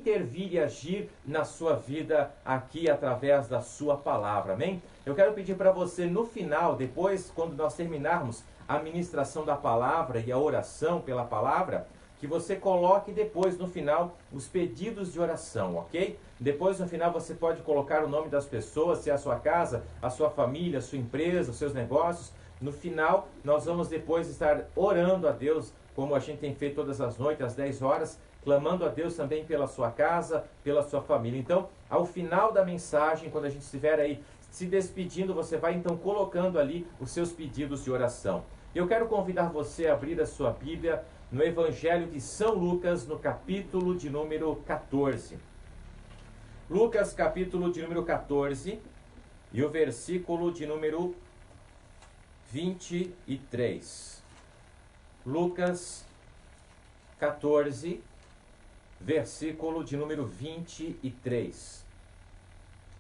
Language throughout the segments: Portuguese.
intervir e agir na sua vida aqui através da sua palavra, amém? Eu quero pedir para você no final, depois, quando nós terminarmos a ministração da palavra e a oração pela palavra, que você coloque depois no final os pedidos de oração, ok? Depois no final você pode colocar o nome das pessoas, se é a sua casa, a sua família, a sua empresa, os seus negócios. No final nós vamos depois estar orando a Deus, como a gente tem feito todas as noites, às 10 horas, clamando a Deus também pela sua casa, pela sua família. Então, ao final da mensagem, quando a gente estiver aí se despedindo, você vai então colocando ali os seus pedidos de oração. Eu quero convidar você a abrir a sua Bíblia no Evangelho de São Lucas, no capítulo de número 14. Lucas, capítulo de número 14, e o versículo de número 23. Lucas 14, versículo de número 23.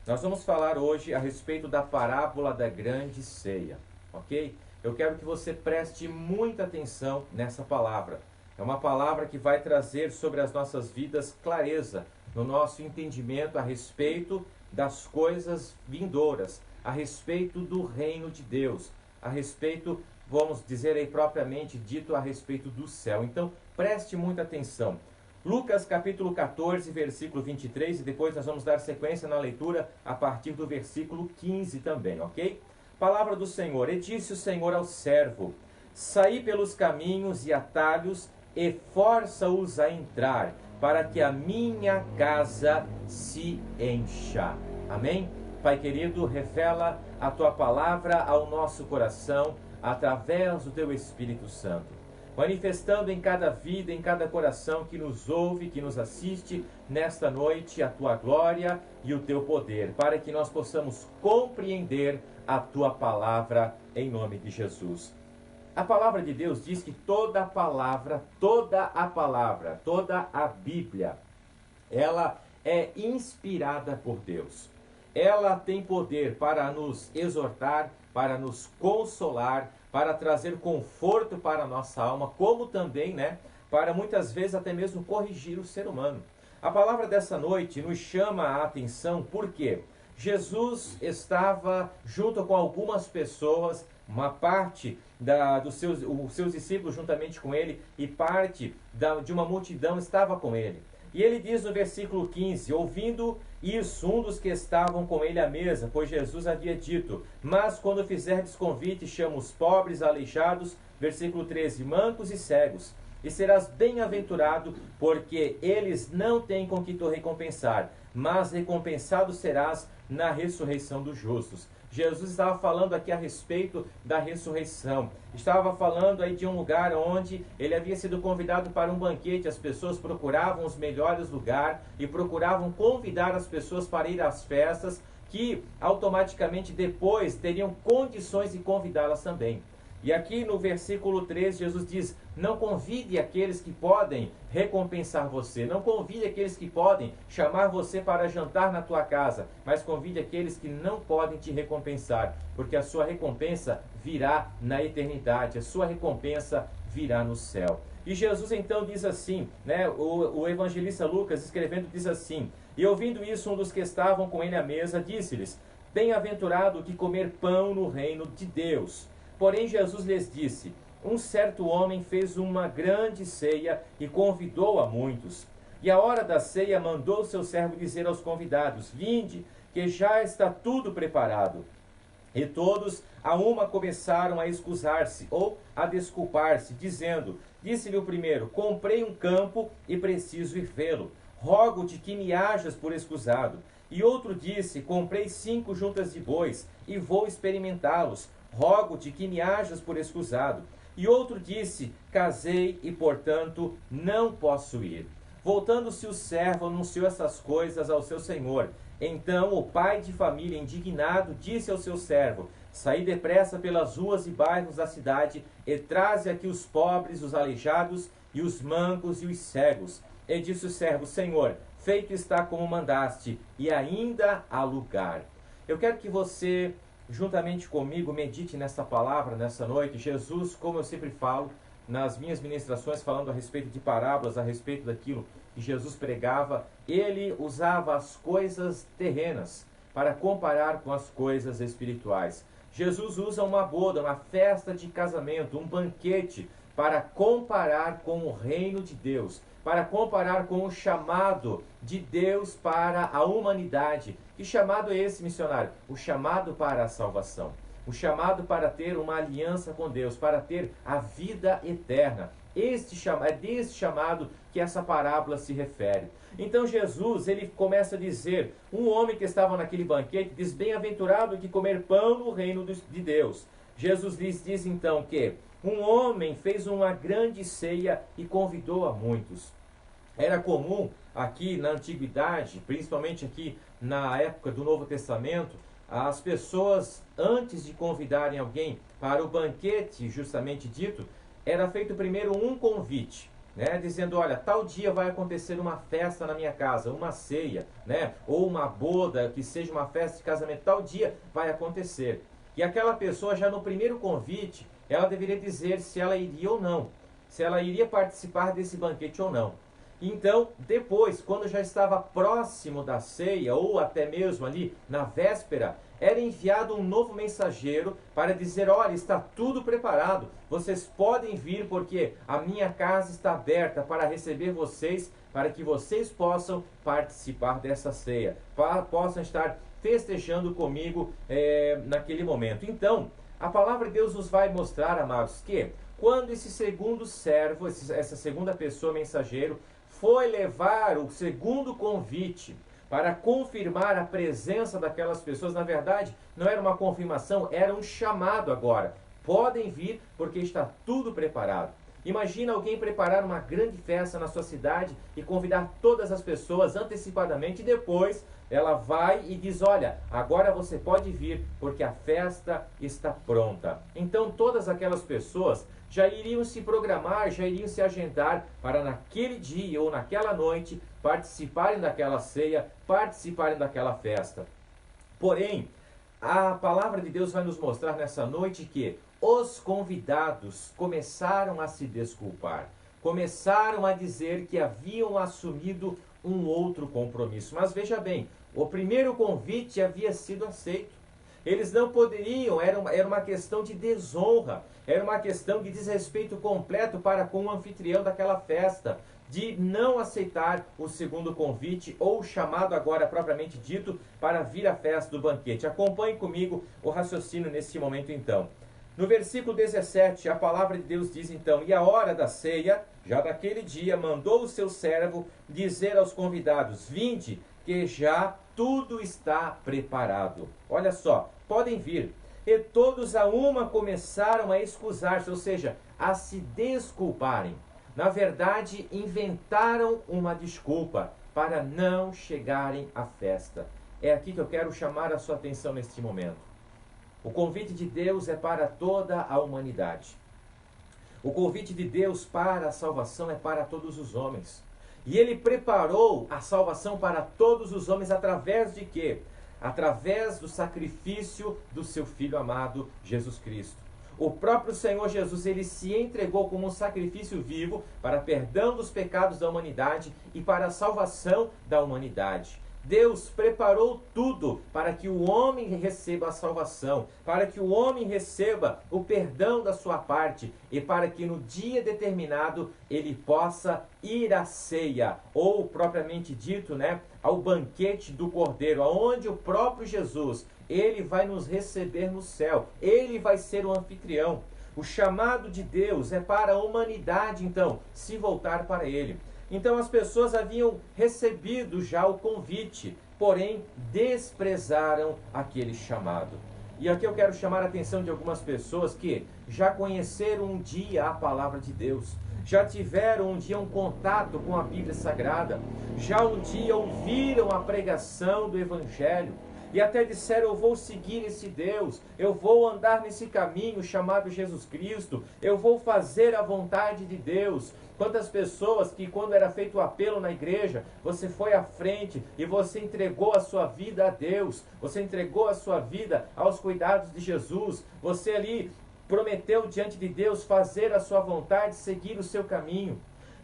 Nós vamos falar hoje a respeito da parábola da grande ceia, ok? Eu quero que você preste muita atenção nessa palavra. É uma palavra que vai trazer sobre as nossas vidas clareza no nosso entendimento a respeito das coisas vindouras, a respeito do reino de Deus, a respeito, vamos dizer aí propriamente dito, a respeito do céu. Então, preste muita atenção. Lucas capítulo 14, versículo 23, e depois nós vamos dar sequência na leitura a partir do versículo 15 também, ok? Palavra do Senhor. E disse o Senhor ao servo: saí pelos caminhos e atalhos e força-os a entrar, para que a minha casa se encha. Amém? Pai querido, revela a tua palavra ao nosso coração através do teu Espírito Santo, manifestando em cada vida, em cada coração que nos ouve, que nos assiste nesta noite a tua glória e o teu poder, para que nós possamos compreender a tua palavra em nome de Jesus. A palavra de Deus diz que toda a palavra, toda a Bíblia, ela é inspirada por Deus. Ela tem poder para nos exortar, para nos consolar, para trazer conforto para a nossa alma, como também, para muitas vezes até mesmo corrigir o ser humano. A palavra dessa noite nos chama a atenção porque Jesus estava junto com algumas pessoas, uma parte dos seus discípulos juntamente com ele, e parte de uma multidão estava com ele. E ele diz no versículo 15, ouvindo isso, um dos que estavam com ele à mesa, pois Jesus havia dito: mas quando fizerdes convite, chama os pobres, aleijados, versículo 13, mancos e cegos, e serás bem-aventurado, porque eles não têm com que te recompensar, mas recompensado serás na ressurreição dos justos. Jesus estava falando aqui a respeito da ressurreição. Estava falando aí de um lugar onde ele havia sido convidado para um banquete. As pessoas procuravam os melhores lugares e procuravam convidar as pessoas para ir às festas, que automaticamente depois teriam condições de convidá-las também. E aqui no versículo 13, Jesus diz: não convide aqueles que podem recompensar você, não convide aqueles que podem chamar você para jantar na tua casa, mas convide aqueles que não podem te recompensar, porque a sua recompensa virá na eternidade, a sua recompensa virá no céu. E Jesus então diz assim, o evangelista Lucas escrevendo diz assim: e ouvindo isso, um dos que estavam com ele à mesa disse-lhes: bem-aventurado o que comer pão no reino de Deus. Porém Jesus lhes disse: um certo homem fez uma grande ceia e convidou a muitos. E à hora da ceia mandou seu servo dizer aos convidados: vinde, que já está tudo preparado. E todos a uma começaram a excusar-se ou a desculpar-se, dizendo: disse-lhe o primeiro: comprei um campo e preciso ir vê-lo. Rogo-te que me hajas por escusado. E outro disse: comprei 5 juntas de bois e vou experimentá-los. Rogo-te que me hajas por escusado. E outro disse: casei e, portanto, não posso ir. Voltando-se o servo, anunciou essas coisas ao seu senhor. Então o pai de família, indignado, disse ao seu servo: saí depressa pelas ruas e bairros da cidade e traze aqui os pobres, os aleijados e os mancos e os cegos. E disse o servo: Senhor, feito está como mandaste, e ainda há lugar. Eu quero que você, juntamente comigo, medite nessa palavra nessa noite. Jesus, como eu sempre falo nas minhas ministrações, falando a respeito de parábolas, a respeito daquilo que Jesus pregava, ele usava as coisas terrenas para comparar com as coisas espirituais. Jesus usa uma boda, uma festa de casamento, um banquete, para comparar com o reino de Deus, para comparar com o chamado de Deus para a humanidade. Que chamado é esse, missionário? O chamado para a salvação. O chamado para ter uma aliança com Deus, para ter a vida eterna. É desse chamado que essa parábola se refere. Então Jesus, ele começa a dizer, um homem que estava naquele banquete diz, bem-aventurado que comer pão no reino de Deus. Jesus lhes diz então que um homem fez uma grande ceia e convidou a muitos. Era comum aqui na antiguidade, principalmente aqui na época do Novo Testamento, as pessoas, antes de convidarem alguém para o banquete, justamente dito, era feito primeiro um convite, né, dizendo, olha, tal dia vai acontecer uma festa na minha casa, uma ceia, né, ou uma boda, que seja uma festa de casamento, tal dia vai acontecer. E aquela pessoa, já no primeiro convite, ela deveria dizer se ela iria ou não, se ela iria participar desse banquete ou não. Então, depois, quando já estava próximo da ceia, ou até mesmo ali na véspera, era enviado um novo mensageiro para dizer, olha, está tudo preparado, vocês podem vir porque a minha casa está aberta para receber vocês, para que vocês possam participar dessa ceia, possam estar festejando comigo naquele momento. Então, a palavra de Deus nos vai mostrar, amados, que quando esse segundo servo, essa segunda pessoa, mensageiro, foi levar o segundo convite para confirmar a presença daquelas pessoas, na verdade, não era uma confirmação, era um chamado agora. Podem vir porque está tudo preparado. Imagina alguém preparar uma grande festa na sua cidade e convidar todas as pessoas antecipadamente e depois ela vai e diz, olha, agora você pode vir porque a festa está pronta. Então todas aquelas pessoas já iriam se programar, já iriam se agendar para naquele dia ou naquela noite participarem daquela ceia, participarem daquela festa. Porém, a palavra de Deus vai nos mostrar nessa noite que os convidados começaram a se desculpar, começaram a dizer que haviam assumido um outro compromisso. Mas veja bem, o primeiro convite havia sido aceito. Eles não poderiam, era uma questão de desonra, era uma questão de desrespeito completo para com o anfitrião daquela festa, de não aceitar o segundo convite ou o chamado agora propriamente dito para vir à festa do banquete. Acompanhe comigo o raciocínio nesse momento então. No versículo 17, a palavra de Deus diz então, e a hora da ceia, já daquele dia, mandou o seu servo dizer aos convidados, vinde, que já tudo está preparado. Olha só, podem vir. E todos a uma começaram a excusar-se, ou seja, a se desculparem. Na verdade, inventaram uma desculpa para não chegarem à festa. É aqui que eu quero chamar a sua atenção neste momento. O convite de Deus é para toda a humanidade. O convite de Deus para a salvação é para todos os homens. E Ele preparou a salvação para todos os homens através de quê? Através do sacrifício do seu Filho amado, Jesus Cristo. O próprio Senhor Jesus, Ele se entregou como um sacrifício vivo para perdão dos pecados da humanidade e para a salvação da humanidade. Deus preparou tudo para que o homem receba a salvação, para que o homem receba o perdão da sua parte e para que no dia determinado ele possa ir à ceia, ou propriamente dito, ao banquete do Cordeiro, onde o próprio Jesus, ele vai nos receber no céu, ele vai ser o anfitrião. O chamado de Deus é para a humanidade, então, se voltar para ele. Então as pessoas haviam recebido já o convite, porém desprezaram aquele chamado. E aqui eu quero chamar a atenção de algumas pessoas que já conheceram um dia a palavra de Deus, já tiveram um dia um contato com a Bíblia Sagrada, já um dia ouviram a pregação do Evangelho, e até disseram, eu vou seguir esse Deus, eu vou andar nesse caminho chamado Jesus Cristo, eu vou fazer a vontade de Deus. Quantas pessoas que quando era feito o apelo na igreja, você foi à frente e você entregou a sua vida a Deus, você entregou a sua vida aos cuidados de Jesus, você ali prometeu diante de Deus fazer a sua vontade, seguir o seu caminho.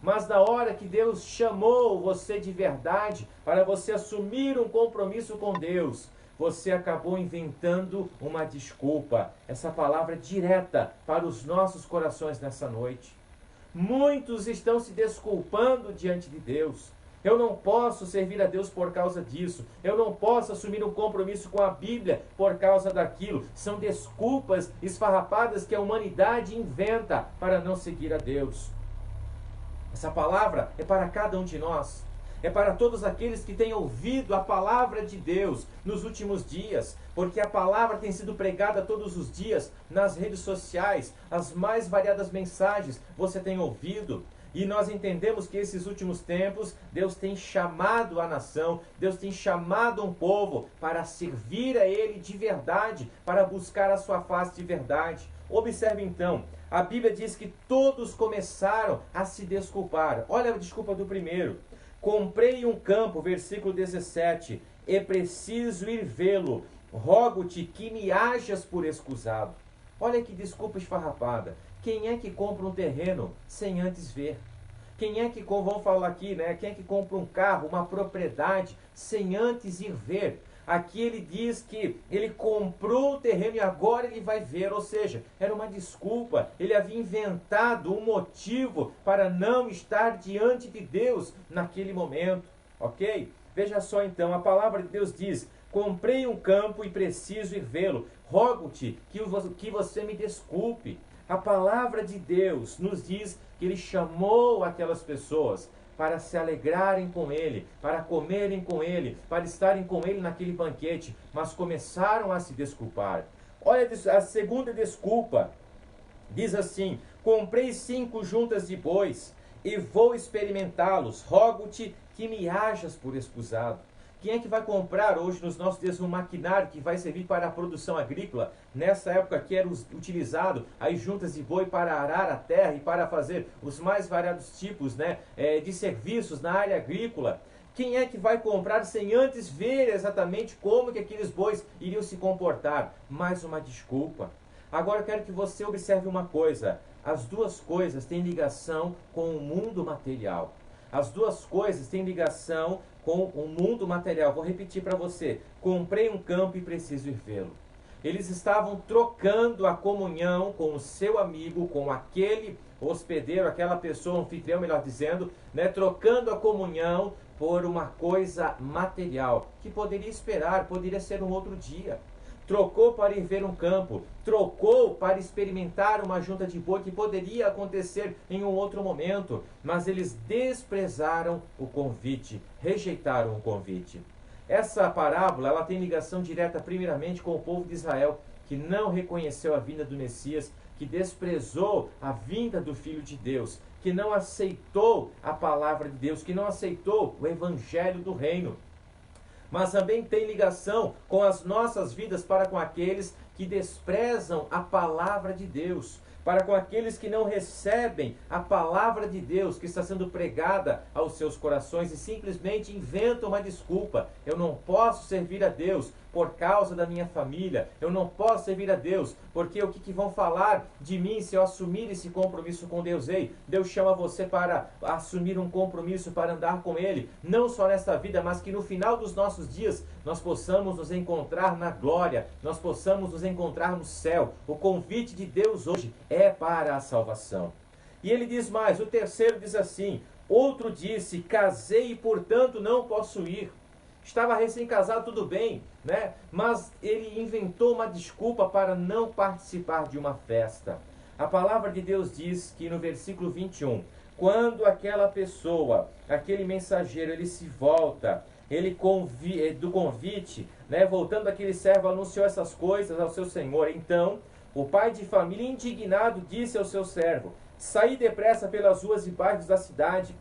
Mas na hora que Deus chamou você de verdade, para você assumir um compromisso com Deus, você acabou inventando uma desculpa. Essa palavra é direta para os nossos corações nessa noite. Muitos estão se desculpando diante de Deus. Eu não posso servir a Deus por causa disso. Eu não posso assumir um compromisso com a Bíblia por causa daquilo. São desculpas esfarrapadas que a humanidade inventa para não seguir a Deus. Essa palavra é para cada um de nós. É para todos aqueles que têm ouvido a palavra de Deus nos últimos dias, porque a palavra tem sido pregada todos os dias nas redes sociais, as mais variadas mensagens você tem ouvido. E nós entendemos que esses últimos tempos, Deus tem chamado a nação, Deus tem chamado um povo para servir a Ele de verdade, para buscar a sua face de verdade. Observe então, a Bíblia diz que todos começaram a se desculpar. Olha a desculpa do primeiro. Comprei um campo, versículo 17, e preciso ir vê-lo. Rogo-te que me hajas por escusado. Olha que desculpa esfarrapada. Quem é que compra um terreno sem antes ver? Quem é que, vamos falar aqui, né? Quem é que compra um carro, uma propriedade, sem antes ir ver? Aqui ele diz que ele comprou o terreno e agora ele vai ver, ou seja, era uma desculpa. Ele havia inventado um motivo para não estar diante de Deus naquele momento, ok? Veja só então, a palavra de Deus diz: comprei um campo e preciso ir vê-lo. Rogo-te que você me desculpe. A palavra de Deus nos diz que ele chamou aquelas pessoas para se alegrarem com ele, para comerem com ele, para estarem com ele naquele banquete, mas começaram a se desculpar. Olha a segunda desculpa, diz assim: comprei 5 juntas de bois e vou experimentá-los, rogo-te que me hajas por escusado. Quem é que vai comprar hoje nos nossos dias um maquinário que vai servir para a produção agrícola? Nessa época que era utilizado as juntas de boi para arar a terra e para fazer os mais variados tipos, né, de serviços na área agrícola. Quem é que vai comprar sem antes ver exatamente como que aqueles bois iriam se comportar? Mais uma desculpa. Agora eu quero que você observe uma coisa. As duas coisas têm ligação com o mundo material. As duas coisas têm ligação com o mundo material. Vou repetir para você. Comprei um campo e preciso ir vê-lo. Eles estavam trocando a comunhão com o seu amigo, com aquele hospedeiro, aquela pessoa, anfitrião, melhor dizendo, né? Trocando a comunhão por uma coisa material, que poderia esperar, poderia ser um outro dia. Trocou para ir ver um campo, trocou para experimentar uma junta de boi que poderia acontecer em um outro momento, mas eles desprezaram o convite, rejeitaram o convite. Essa parábola ela tem ligação direta primeiramente com o povo de Israel, que não reconheceu a vinda do Messias, que desprezou a vinda do Filho de Deus, que não aceitou a palavra de Deus, que não aceitou o evangelho do reino. Mas também tem ligação com as nossas vidas para com aqueles que desprezam a palavra de Deus, para com aqueles que não recebem a palavra de Deus que está sendo pregada aos seus corações e simplesmente inventam uma desculpa. Eu não posso servir a Deus por causa da minha família. Eu não posso servir a Deus porque o que vão falar de mim se eu assumir esse compromisso com Deus? Ei, Deus chama você para assumir um compromisso, para andar com Ele, não só nesta vida, mas que no final dos nossos dias nós possamos nos encontrar na glória, nós possamos nos encontrar no céu. O convite de Deus hoje é para a salvação. E ele diz mais, o terceiro diz assim: outro disse, casei e portanto não posso ir. Estava recém-casado, tudo bem, né? Mas ele inventou uma desculpa para não participar de uma festa. A palavra de Deus diz que no versículo 21, quando aquela pessoa, aquele mensageiro, ele se volta, ele do convite, né? Voltando aquele servo, anunciou essas coisas ao seu senhor. Então, o pai de família, indignado, disse ao seu servo: saí depressa pelas ruas e bairros da cidade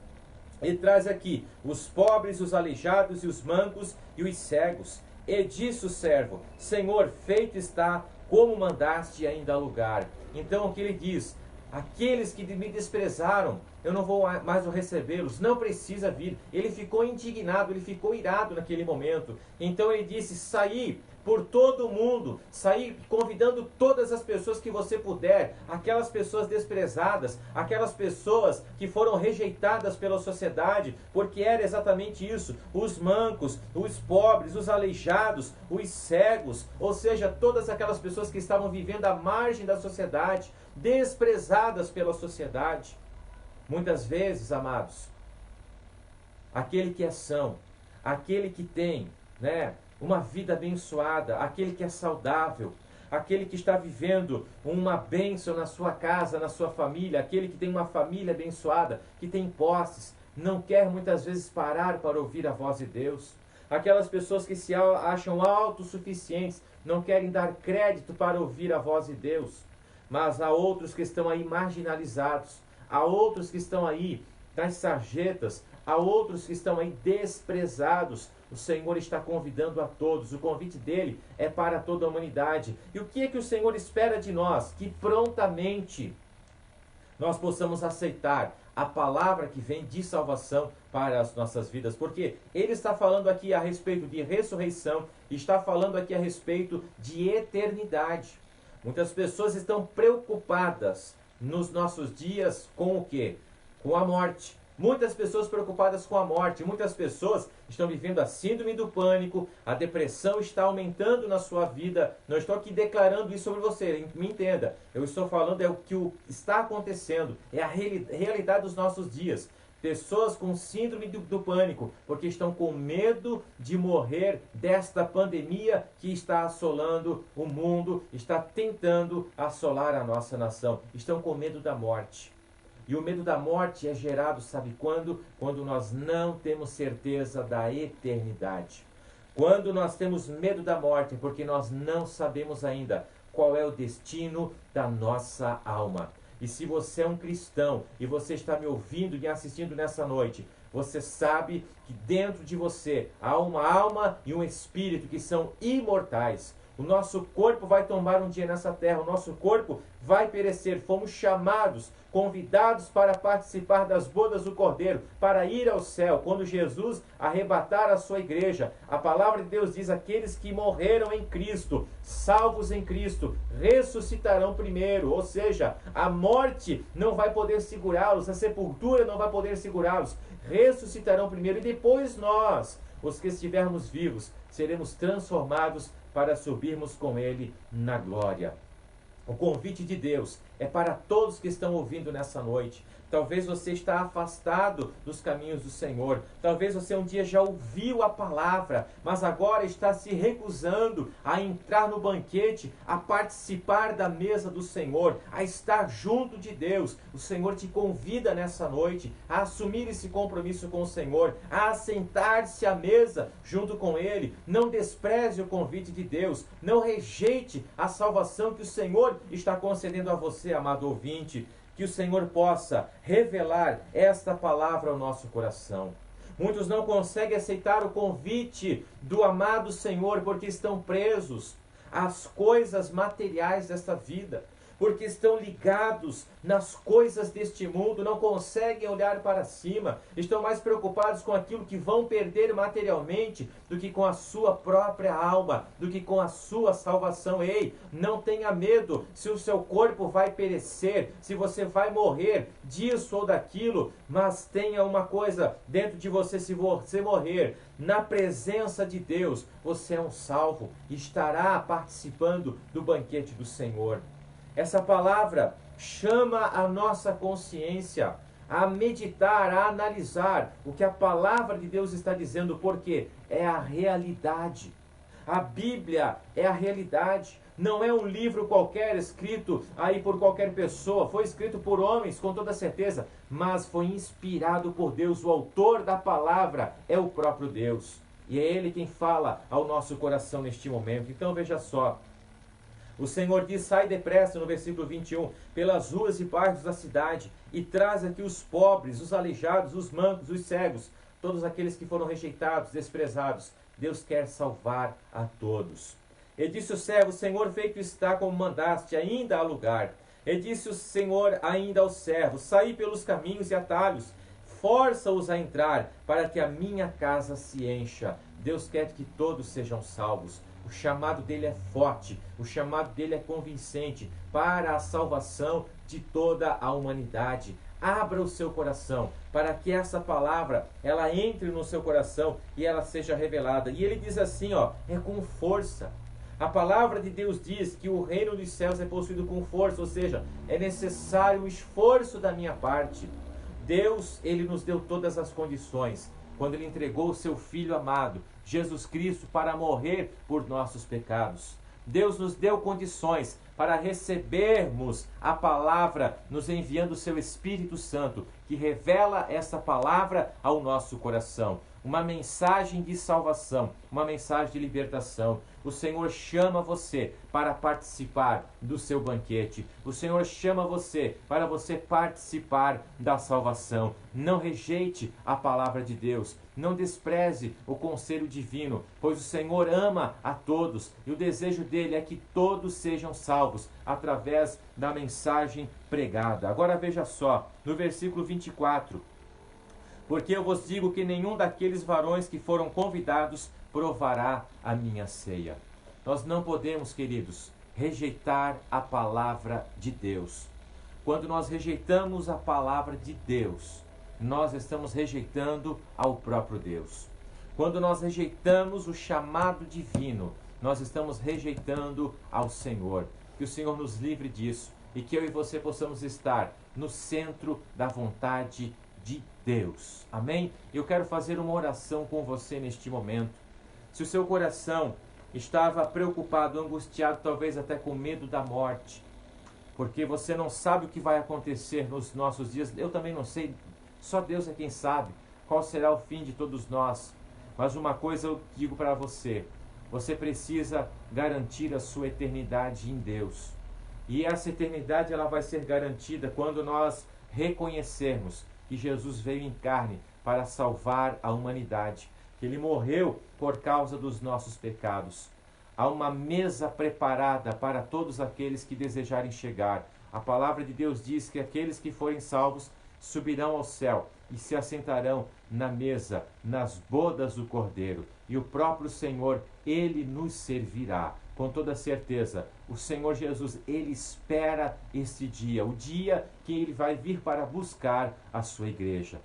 e traz aqui os pobres, os aleijados e os mancos e os cegos. E disse o servo: Senhor, feito está, como mandaste ainda há lugar. Então o que ele diz? Aqueles que me desprezaram, eu não vou mais recebê-los, não precisa vir. Ele ficou indignado, ele ficou irado naquele momento. Então ele disse: saí por todo o mundo, sair convidando todas as pessoas que você puder, aquelas pessoas desprezadas, aquelas pessoas que foram rejeitadas pela sociedade, porque era exatamente isso: os mancos, os pobres, os aleijados, os cegos, ou seja, todas aquelas pessoas que estavam vivendo à margem da sociedade, desprezadas pela sociedade. Muitas vezes, amados, aquele que é são, aquele que tem, uma vida abençoada, aquele que é saudável, aquele que está vivendo uma bênção na sua casa, na sua família, aquele que tem uma família abençoada, que tem posses, não quer muitas vezes parar para ouvir a voz de Deus. Aquelas pessoas que se acham autossuficientes, não querem dar crédito para ouvir a voz de Deus. Mas há outros que estão aí marginalizados, há outros que estão aí nas sarjetas, há outros que estão aí desprezados. O Senhor está convidando a todos. O convite dele é para toda a humanidade. E o que é que o Senhor espera de nós? Que prontamente nós possamos aceitar a palavra que vem de salvação para as nossas vidas. Porque ele está falando aqui a respeito de ressurreição, está falando aqui a respeito de eternidade. Muitas pessoas estão preocupadas nos nossos dias com o quê? Com a morte. Muitas pessoas preocupadas com a morte, muitas pessoas estão vivendo a síndrome do pânico, a depressão está aumentando na sua vida. Não estou aqui declarando isso sobre você, me entenda. Eu estou falando o que está acontecendo, é a realidade dos nossos dias. Pessoas com síndrome do pânico, porque estão com medo de morrer desta pandemia que está assolando o mundo, está tentando assolar a nossa nação. Estão com medo da morte. E o medo da morte é gerado, sabe quando? Quando nós não temos certeza da eternidade. Quando nós temos medo da morte, porque nós não sabemos ainda qual é o destino da nossa alma. E se você é um cristão e você está me ouvindo e me assistindo nessa noite, você sabe que dentro de você há uma alma e um espírito que são imortais. O nosso corpo vai tombar um dia nessa terra, o nosso corpo vai perecer. Fomos chamados, convidados para participar das bodas do Cordeiro, para ir ao céu, quando Jesus arrebatar a sua igreja. A palavra de Deus diz: aqueles que morreram em Cristo, salvos em Cristo, ressuscitarão primeiro. Ou seja, a morte não vai poder segurá-los, a sepultura não vai poder segurá-los. Ressuscitarão primeiro, e depois nós, os que estivermos vivos, seremos transformados para subirmos com Ele na glória. O convite de Deus é para todos que estão ouvindo nessa noite. Talvez você está afastado dos caminhos do Senhor. Talvez você um dia já ouviu a palavra, mas agora está se recusando a entrar no banquete, a participar da mesa do Senhor, a estar junto de Deus. O Senhor te convida nessa noite a assumir esse compromisso com o Senhor, a assentar-se à mesa junto com Ele. Não despreze o convite de Deus. Não rejeite a salvação que o Senhor está concedendo a você, amado ouvinte. Que o Senhor possa revelar esta palavra ao nosso coração. Muitos não conseguem aceitar o convite do amado Senhor porque estão presos às coisas materiais desta vida, porque estão ligados nas coisas deste mundo, não conseguem olhar para cima, estão mais preocupados com aquilo que vão perder materialmente do que com a sua própria alma, do que com a sua salvação. Ei, não tenha medo se o seu corpo vai perecer, se você vai morrer disso ou daquilo, mas tenha uma coisa dentro de você: se você morrer na presença de Deus, você é um salvo e estará participando do banquete do Senhor. Essa palavra chama a nossa consciência a meditar, a analisar o que a palavra de Deus está dizendo, porque é a realidade. A Bíblia é a realidade. Não é um livro qualquer escrito aí por qualquer pessoa. Foi escrito por homens, com toda certeza, mas foi inspirado por Deus. O autor da palavra é o próprio Deus. E é Ele quem fala ao nosso coração neste momento. Então veja só. O Senhor diz: sai depressa, no versículo 21, pelas ruas e bairros da cidade, e traz aqui os pobres, os aleijados, os mancos, os cegos, todos aqueles que foram rejeitados, desprezados. Deus quer salvar a todos. Ele disse ao servo: Senhor, feito está como mandaste, ainda há lugar. E disse o Senhor ainda aos servos: saí pelos caminhos e atalhos, força-os a entrar, para que a minha casa se encha. Deus quer que todos sejam salvos. O chamado dele é forte, o chamado dele é convincente para a salvação de toda a humanidade. Abra o seu coração para que essa palavra ela entre no seu coração e ela seja revelada. E ele diz assim, é com força. A palavra de Deus diz que o reino dos céus é possuído com força, ou seja, é necessário o esforço da minha parte. Deus, ele nos deu todas as condições quando ele entregou o seu Filho amado, Jesus Cristo, para morrer por nossos pecados. Deus nos deu condições para recebermos a palavra, nos enviando o seu Espírito Santo, que revela essa palavra ao nosso coração. Uma mensagem de salvação, uma mensagem de libertação. O Senhor chama você para participar do seu banquete. O Senhor chama você para você participar da salvação. Não rejeite a palavra de Deus. Não despreze o conselho divino, pois o Senhor ama a todos e o desejo dele é que todos sejam salvos através da mensagem pregada. Agora veja só, no versículo 24. Porque eu vos digo que nenhum daqueles varões que foram convidados provará a minha ceia. Nós não podemos, queridos, rejeitar a palavra de Deus. Quando nós rejeitamos a palavra de Deus, nós estamos rejeitando ao próprio Deus. Quando nós rejeitamos o chamado divino, nós estamos rejeitando ao Senhor. Que o Senhor nos livre disso e que eu e você possamos estar no centro da vontade de Deus. Amém? Eu quero fazer uma oração com você neste momento. Se o seu coração estava preocupado, angustiado, talvez até com medo da morte, porque você não sabe o que vai acontecer nos nossos dias, eu também não sei, só Deus é quem sabe qual será o fim de todos nós. Mas uma coisa eu digo para você: você precisa garantir a sua eternidade em Deus. E essa eternidade ela vai ser garantida quando nós reconhecermos que Jesus veio em carne para salvar a humanidade, que ele morreu por causa dos nossos pecados. Há uma mesa preparada para todos aqueles que desejarem chegar. A palavra de Deus diz que aqueles que forem salvos subirão ao céu e se assentarão na mesa, nas bodas do Cordeiro. E o próprio Senhor, ele nos servirá. Com toda certeza, o Senhor Jesus, ele espera este dia, o dia que ele vai vir para buscar a sua igreja.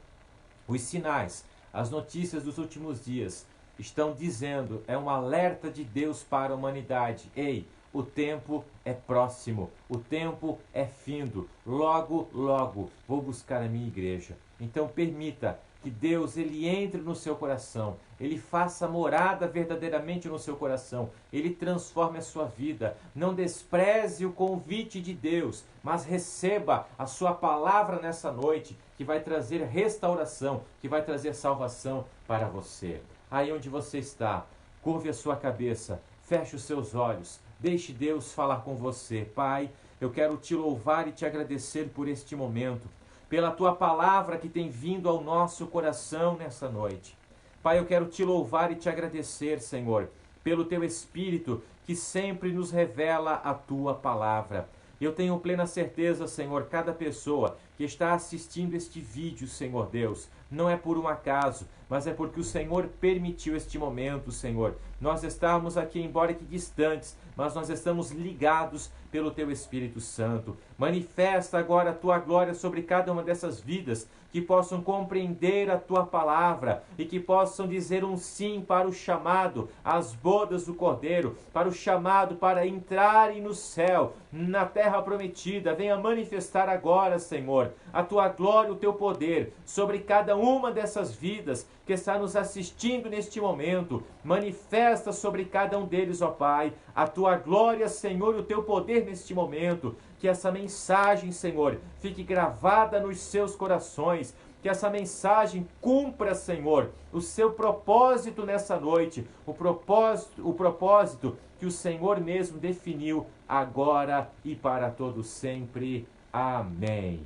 Os sinais, as notícias dos últimos dias estão dizendo, é um alerta de Deus para a humanidade. Ei, o tempo é próximo, o tempo é findo, logo, logo vou buscar a minha igreja. Então permita que Deus ele entre no seu coração, ele faça morada verdadeiramente no seu coração, ele transforme a sua vida. Não despreze o convite de Deus, mas receba a sua palavra nessa noite, que vai trazer restauração, que vai trazer salvação para você. Aí onde você está, curve a sua cabeça, feche os seus olhos, deixe Deus falar com você. Pai, eu quero te louvar e te agradecer por este momento, pela tua palavra que tem vindo ao nosso coração nessa noite. Pai, eu quero te louvar e te agradecer, Senhor, pelo teu Espírito que sempre nos revela a tua palavra. Eu tenho plena certeza, Senhor, cada pessoa que está assistindo este vídeo, Senhor Deus, não é por um acaso, mas é porque o Senhor permitiu este momento, Senhor. Nós estamos aqui, embora que distantes, mas nós estamos ligados pelo Teu Espírito Santo. Manifesta agora a Tua glória sobre cada uma dessas vidas, que possam compreender a Tua palavra e que possam dizer um sim para o chamado às bodas do Cordeiro, para o chamado para entrarem no céu, na terra prometida. Venha manifestar agora, Senhor, a Tua glória, o Teu poder sobre cada uma dessas vidas que está nos assistindo neste momento. Manifesta sobre cada um deles, ó Pai, a Tua glória, Senhor, e o Teu poder neste momento. Que essa mensagem, Senhor, fique gravada nos seus corações. Que essa mensagem cumpra, Senhor, o seu propósito nessa noite. O propósito que o Senhor mesmo definiu agora e para todo sempre. Amém.